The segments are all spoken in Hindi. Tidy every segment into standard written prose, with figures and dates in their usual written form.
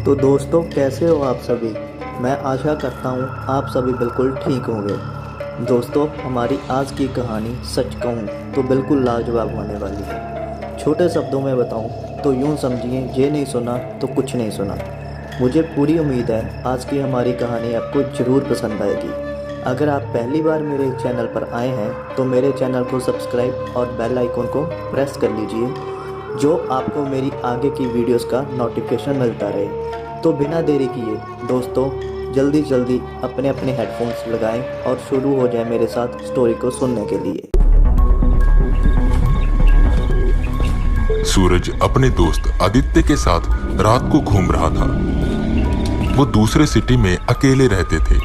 तो दोस्तों, कैसे हो आप सभी। मैं आशा करता हूँ आप सभी बिल्कुल ठीक होंगे। दोस्तों, हमारी आज की कहानी सच कहूँ तो बिल्कुल लाजवाब होने वाली है। छोटे शब्दों में बताऊँ तो यूँ समझिए, ये नहीं सुना तो कुछ नहीं सुना। मुझे पूरी उम्मीद है आज की हमारी कहानी आपको ज़रूर पसंद आएगी। अगर आप पहली बार मेरे चैनल पर आए हैं तो मेरे चैनल को सब्सक्राइब और बेल आइकन को प्रेस कर लीजिए, जो आपको मेरी आगे की वीडियोस का नोटिफिकेशन मिलता रहे। तो बिना देरी किए दोस्तों, जल्दी जल्दी अपने अपने हेडफोन्स लगाएं और शुरू हो जाए मेरे साथ स्टोरी को सुनने के लिए। सूरज अपने दोस्त आदित्य के साथ रात को घूम रहा था। वो दूसरे सिटी में अकेले रहते थे,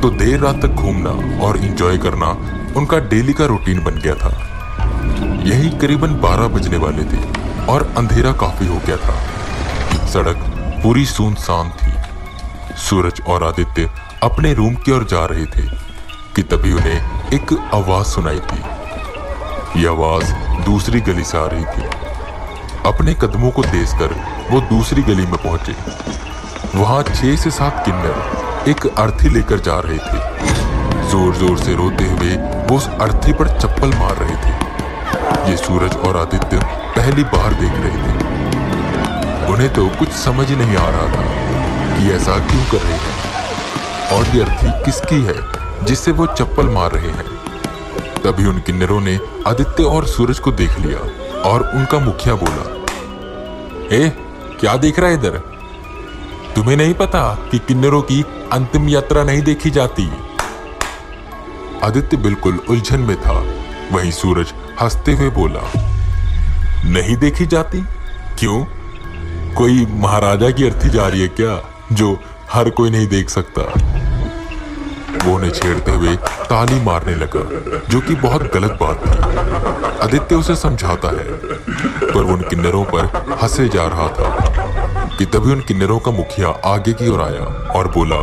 तो देर रात तक घूमना और एंजॉय करना उनका डेली का रूटीन बन गया था। यही करीबन 12 बजने वाले थे और अंधेरा काफी हो गया था। सड़क पूरी सुनसान थी। सूरज और आदित्य अपने रूम की ओर जा रहे थे कि तभी उन्हें एक आवाज सुनाई थी। यह आवाज दूसरी गली से आ रही थी। अपने कदमों को तेज कर वो दूसरी गली में पहुंचे। वहां 6 से 7 किन्नर एक अर्थी लेकर जा रहे थे। जोर जोर से रोते हुए वो उस अर्थी पर चप्पल मार रहे थे। ये सूरज और आदित्य पहली बार देख रहे थे। उन्हें तो कुछ समझ ही नहीं आ रहा था कि ऐसा क्यों कर रहे हैं और ये अर्थी किसकी है जिससे वो चप्पल मार रहे हैं। तभी उन किन्नरों ने आदित्य और सूरज को देख लिया और उनका मुखिया बोला, ए, क्या देख रहा है इधर? तुम्हें नहीं पता कि किन्नरों की अंतिम यात्रा नहीं देखी जाती? आदित्य बिल्कुल उलझन में था। वहीं सूरज हंसते हुए बोला, नहीं देखी जाती? क्यों? कोई महाराजा की अर्थी जा रही है क्या जो हर कोई नहीं देख सकता? वो उन्हें छेड़ते हुए ताली मारने लगा, जो कि बहुत गलत बात थी। आदित्य उसे समझाता है, पर वो उन किन्नरों पर हंसे जा रहा था कि तभी उन किन्नरों का मुखिया आगे की ओर आया और बोला,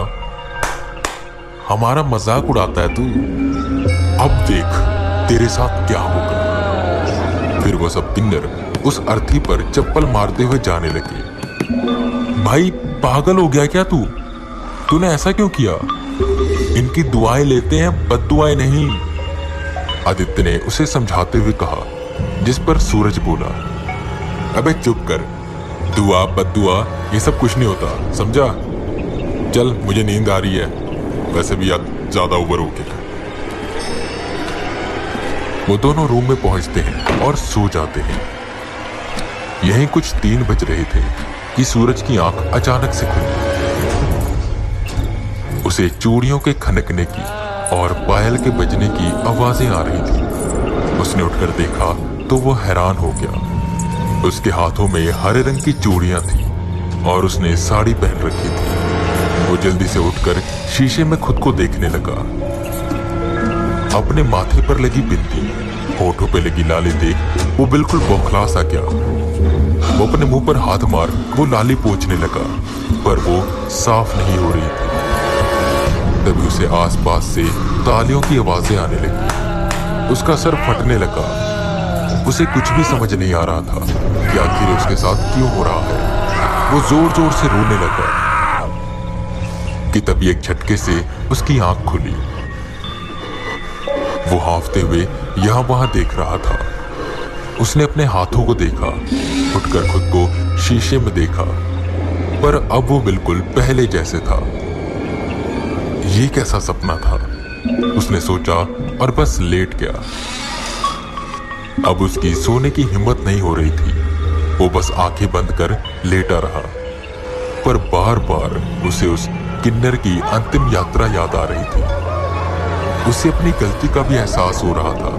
हमारा मजाक उड़ाता है तू? अब देख तेरे साथ क्या होगा। फिर वो सब किन्नर उस अर्थी पर चप्पल मारते हुए जाने लगे। भाई, पागल हो गया क्या तू? तूने ऐसा क्यों किया? इनकी दुआएं लेते हैं, बद्दुआएं नहीं। आदित्य ने उसे समझाते हुए कहा, जिस पर सूरज बोला, अबे चुप कर, दुआ बद्दुआ ये सब कुछ नहीं होता, समझा? चल, मुझे नींद आ रही है, वैसे भी आज ज्यादा ओवर हो गया। वो दोनों रूम में पहुंचते हैं और सो जाते हैं। यहीं कुछ 3 बज रहे थे कि सूरज की आंख अचानक से खुली। उसे चूड़ियों के खनकने की और पायल के बजने की आवाजें आ रही थी। उसने उठकर देखा तो वो हैरान हो गया। उसके हाथों में हरे रंग की चूड़ियां थी और उसने साड़ी पहन रखी थी। वो जल्दी से उठकर शीशे में खुद को देखने लगा। अपने माथे पर लगी बिंदी, होठों पे लगी लाली देख वो बिल्कुल बौखला सा गया। वो अपने मुंह पर हाथ मार वो लाली पोंछने लगा, पर वो साफ नहीं हो रही थी। तभी उसे आसपास से तालियों की आवाजें आने लगी। उसका सर फटने लगा। उसे कुछ भी समझ नहीं आ रहा था कि आखिर उसके साथ क्यों हो रहा है। वो जोर जोर से रोने लगा कि तभी एक झटके से उसकी आंख खुली। वो हांफते हुए यहां वहां देख रहा था। उसने अपने हाथों को देखा, उठकर खुद को शीशे में देखा, पर अब वो बिल्कुल पहले जैसे था। ये कैसा सपना था? उसने सोचा और बस लेट गया। अब उसकी सोने की हिम्मत नहीं हो रही थी। वो बस आंखें बंद कर लेटा रहा, पर बार बार उसे उस किन्नर की अंतिम यात्रा याद आ रही थी। उसे अपनी गलती का भी एहसास हो रहा था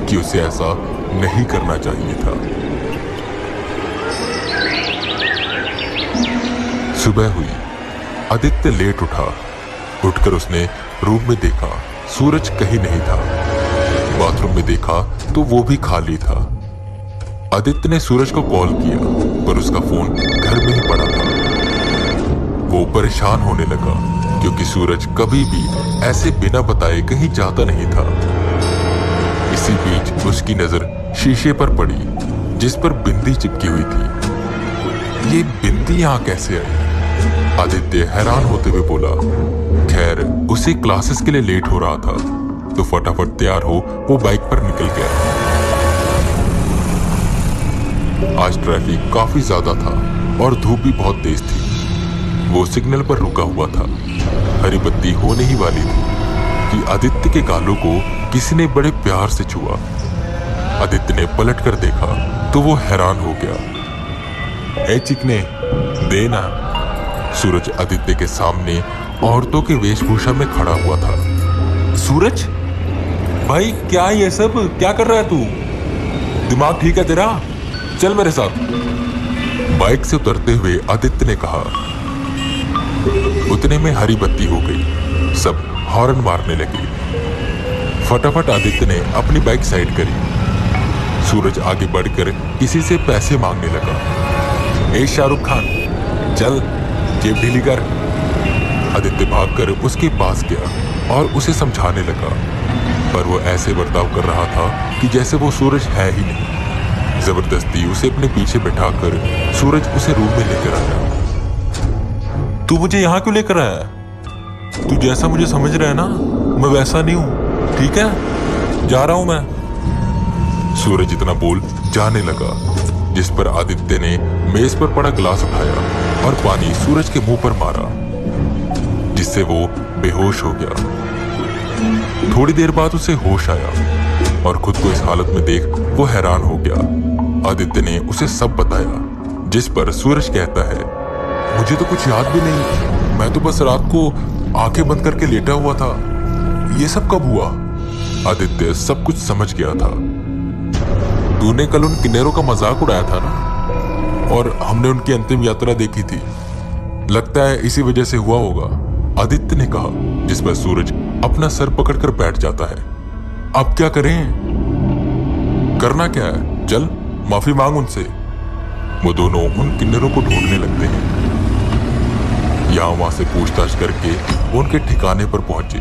कि उसे ऐसा नहीं करना चाहिए था। सुबह हुई। आदित्य लेट उठा। उठकर उसने रूम में देखा, सूरज कहीं नहीं था। बाथरूम में देखा तो वो भी खाली था। आदित्य ने सूरज को कॉल किया, पर उसका फोन घर में ही पड़ा था। वो परेशान होने लगा क्योंकि सूरज कभी भी ऐसे बिना बताए कहीं जाता नहीं था। इसी बीच उसकी नजर शीशे पर पड़ी, जिस पर बिंदी चिपकी हुई थी। ये बिंदी यहाँ कैसे आई? आदित्य हैरान होते हुए बोला। खैर उसे क्लासेस के लिए लेट हो रहा था, तो फटाफट तैयार हो वो बाइक पर निकल गया। आज ट्रैफिक काफी ज्यादा था और धूप भी बहुत तेज थी। वो सिग्नल पर रुका हुआ था। हरी बत्ती होने ही वाली थी कि आदित्य के गालों को किसी ने बड़े प्यार से छुआ। आदित्य ने पलट कर देखा तो वो हैरान हो गया। ए चिकने, दे ना। सूरज आदित्य के सामने औरतों के वेशभूषा में खड़ा हुआ था। सूरज भाई, क्या ये सब क्या कर रहा है तू? दिमाग ठीक है तेरा? चल मेरे साथ। बाइक से उतरते हुए आदित्य ने कहा। उतने में हरी बत्ती हो गई। सब हॉर्न मारने लगे। फटाफट आदित्य ने अपनी बाइक साइड करी। सूरज आगे बढ़कर किसी से पैसे मांगने लगा। ए शाहरुख खान, चल जेब ढीली कर। आदित्य भागकर उसके पास गया और उसे समझाने लगा, पर वो ऐसे बर्ताव कर रहा था कि जैसे वो सूरज है ही नहीं। जबरदस्ती उसे अपने पीछे बैठाकर सूरज उसे रूम में लेकर आया। तू मुझे यहाँ क्यों लेकर आया? तू जैसा मुझे समझ रहा है ना, मैं वैसा नहीं हूं, ठीक है? जा रहा हूं मैं। सूरज इतना बोल जाने लगा, जिस पर आदित्य ने मेज पर पड़ा ग्लास उठाया और पानी सूरज के मुंह पर मारा, जिससे वो बेहोश हो गया। थोड़ी देर बाद उसे होश आया और खुद को इस हालत में देख वो हैरान हो गया। आदित्य ने उसे सब बताया, जिस पर सूरज कहता है, मुझे तो कुछ याद भी नहीं, मैं तो बस रात को आंखें बंद करके लेटा हुआ था। ये सब कब हुआ? आदित्य सब कुछ समझ गया था। तूने कल उन किन्नरों का मजाक उड़ाया था ना, और हमने उनकी अंतिम यात्रा देखी थी। लगता है इसी वजह से हुआ होगा, आदित्य ने कहा, जिस पर सूरज अपना सर पकड़कर बैठ जाता है। अब क्या करें? करना क्या है? चल माफी मांग उनसे। वो दोनों उन किन्नरों को ढूंढने लगते हैं। यहाँ वहां से पूछताछ करके वो उनके ठिकाने पर पहुंचे।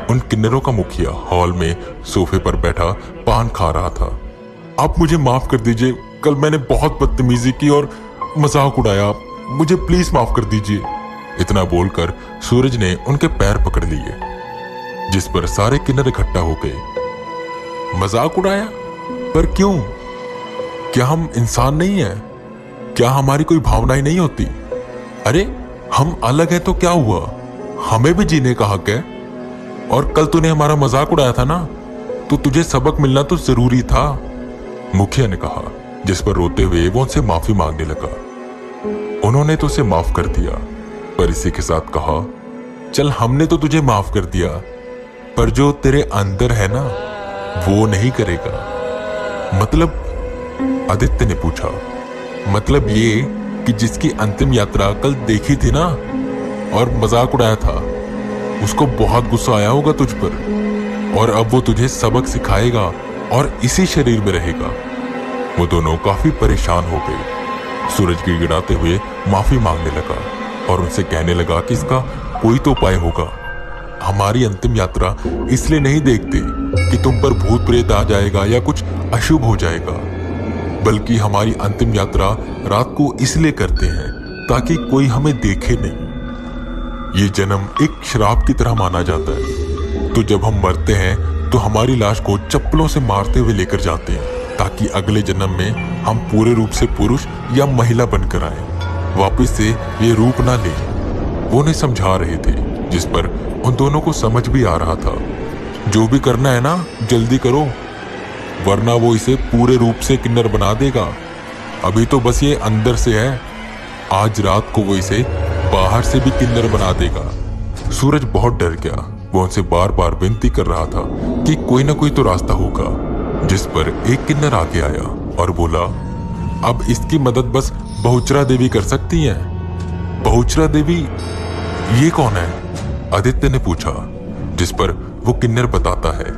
उन किन्नरों का मुखिया हॉल में सोफे पर बैठा पान खा रहा था। आप मुझे माफ कर दीजिए, कल मैंने बहुत बदतमीजी की और मजाक उड़ाया, मुझे प्लीज माफ कर दीजिए। इतना बोलकर सूरज ने उनके पैर पकड़ लिए, जिस पर सारे किन्नर इकट्ठा हो गए। मजाक उड़ाया? पर क्यों? क्या हम इंसान नहीं है? क्या हमारी कोई भावनाएं नहीं होती? अरे हम अलग हैं तो क्या हुआ, हमें भी जीने का हक है। और कल तूने हमारा मजाक उड़ाया था ना, तो तुझे सबक मिलना तो जरूरी था, मुखिया ने कहा, जिस पर रोते हुए वो उनसे माफी मांगने लगा। उन्होंने तो उसे माफ कर दिया, पर इसी के साथ कहा, चल हमने तो तुझे माफ कर दिया, पर जो तेरे अंदर है ना, वो नहीं करेगा। मतलब? आदित्य ने पूछा। मतलब ये कि जिसकी अंतिम यात्रा कल देखी थी ना और मजाक उड़ाया था, उसको बहुत गुस्सा आया होगा तुझ पर, और अब वो तुझे सबक सिखाएगा और इसी शरीर में रहेगा। वो दोनों काफी परेशान हो गए। सूरज गिड़गिड़ाते हुए माफी मांगने लगा और उनसे कहने लगा कि इसका कोई तो उपाय होगा। हमारी अंतिम यात्रा इसलिए नहीं देखते कि तुम पर भूत प्रेत आ जाएगा या कुछ अशुभ हो जाएगा, बल्कि हमारी अंतिम यात्रा रात को इसलिए करते हैं ताकि कोई हमें देखे नहीं। ये जन्म एक श्राप की तरह माना जाता है, तो जब हम मरते हैं तो हमारी लाश को चप्पलों से मारते हुए लेकर जाते हैं, ताकि अगले जन्म में हम पूरे रूप से पुरुष या महिला बनकर आए, वापस से ये रूप ना लें। वो उन्हें समझा रहे थे, जिस पर उन दोनों को समझ भी आ रहा था। जो भी करना है ना, जल्दी करो, वरना वो इसे पूरे रूप से किन्नर बना देगा। अभी तो बस ये अंदर से है, आज रात को वो इसे बाहर से भी किन्नर बना देगा। सूरज बहुत डर गया। वो उनसे बार बार विनती कर रहा था कि कोई ना कोई तो रास्ता होगा, जिस पर एक किन्नर आगे आया और बोला, अब इसकी मदद बस बहुचरा देवी कर सकती हैं। बहुचरा देवी? ये कौन है? आदित्य ने पूछा, जिस पर वो किन्नर बताता है,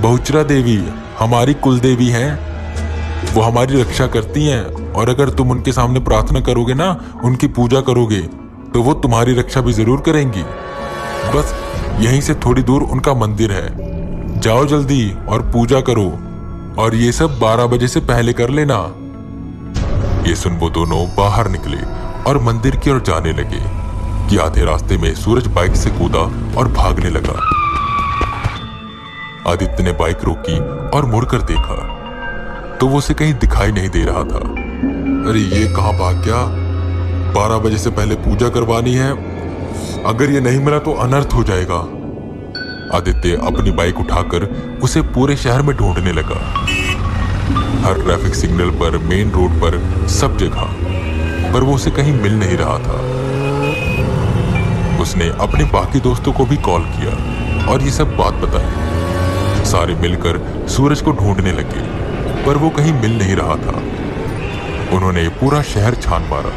बहुचरा देवी हमारी कुल देवी हैं। वो हमारी रक्षा करती हैं, और अगर तुम उनके सामने प्रार्थना करोगे ना, उनकी पूजा करोगे, तो वो तुम्हारी रक्षा भी जरूर करेंगी। बस यहीं से थोड़ी दूर उनका मंदिर है, जाओ जल्दी और पूजा करो, और ये सब 12 बजे से पहले कर लेना। ये सुन वो दोनों बाहर निकले और मंदिर की ओर जाने लगे कि आधे रास्ते में सूरज बाइक से कूदा और भागने लगा। आदित्य ने बाइक रोकी और मुड़कर देखा तो वो उसे कहीं दिखाई नहीं दे रहा था। अरे ये कहां भाग गया? 12 बजे से पहले पूजा करवानी है, अगर ये नहीं मिला तो अनर्थ हो जाएगा। आदित्य अपनी बाइक उठाकर उसे पूरे शहर में ढूंढने लगा, हर ट्रैफिक सिग्नल पर, मेन रोड पर, सब जगह, पर वो उसे कहीं मिल नहीं रहा था। उसने अपने बाकी दोस्तों को भी कॉल किया और ये सब बात बताई। सारे मिलकर सूरज को ढूंढने लगे, पर वो कहीं मिल नहीं रहा था। उन्होंने पूरा शहर छान मारा।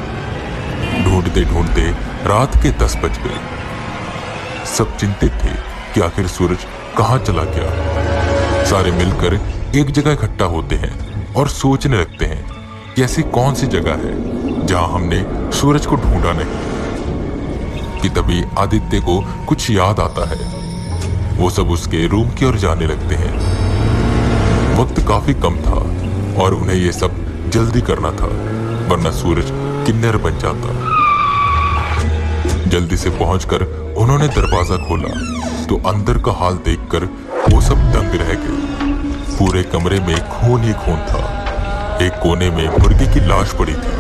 ढूंढते ढूंढते रात के 10 बज गए। सब चिंतित थे कि आखिर सूरज कहां चला गया। सारे मिलकर एक जगह इकट्ठा होते हैं और सोचने लगते हैं कि ऐसी कौन सी जगह है जहां हमने सूरज को ढूंढा नहीं। कि तभी आदित्य को कुछ याद आता है। वो सब उसके रूम की ओर जाने लगते हैं। वक्त काफी कम था और उन्हें ये सब जल्दी करना था, वरना सूरज किन्नर बन जाता। जल्दी से पहुंचकर उन्होंने दरवाजा खोला तो अंदर का हाल देखकर वो सब दंग रह गए। पूरे कमरे में खून ही खून था। एक कोने में मुर्गी की लाश पड़ी थी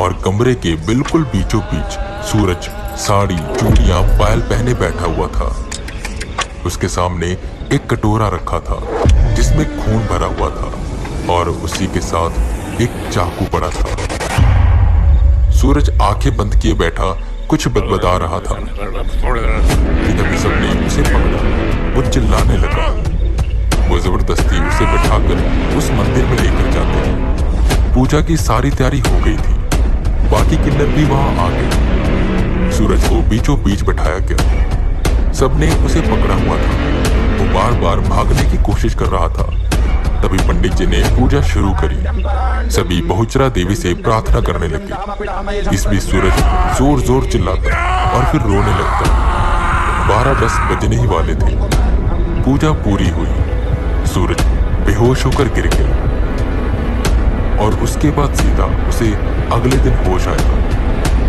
और कमरे के बिल्कुल बीचों बीच सूरज साड़ी, चूड़ियां, पायल पहने बैठा हुआ था। उसके सामने एक कटोरा रखा था जिसमें खून भरा हुआ था और उसी के साथ एक चाकू पड़ा था। सूरज आंखें बंद किए बैठा कुछ बदबदा रहा था। तभी सबने उसे पकड़ा। वो चिल्लाने लगा। वो जबरदस्ती उसे बैठाकर उस मंदिर में लेकर जाते हैं। पूजा की सारी तैयारी हो गई थी। बाकी किन्नर भी वहां आ गए। सूरज को बीचों बीच बैठाया गया। सबने उसे पकड़ा हुआ था। वो बार बार भागने की कोशिश कर रहा था। तभी पंडित जी ने पूजा शुरू करी। सभी बहुचरा देवी से प्रार्थना करने लगे। इस बीच सूरज जोर जोर चिल्लाता और फिर रोने लगता। 12-10 बजने ही वाले थे। पूजा पूरी हुई। सूरज बेहोश होकर गिर गया और उसके बाद सीधा उसे अगले दिन होश आया।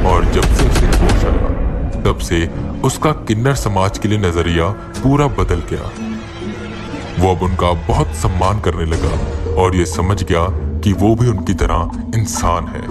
और जब से उसे होश आया तब से उसका किन्नर समाज के लिए नजरिया पूरा बदल गया। वो अब उनका बहुत सम्मान करने लगा और ये समझ गया कि वो भी उनकी तरह इंसान है।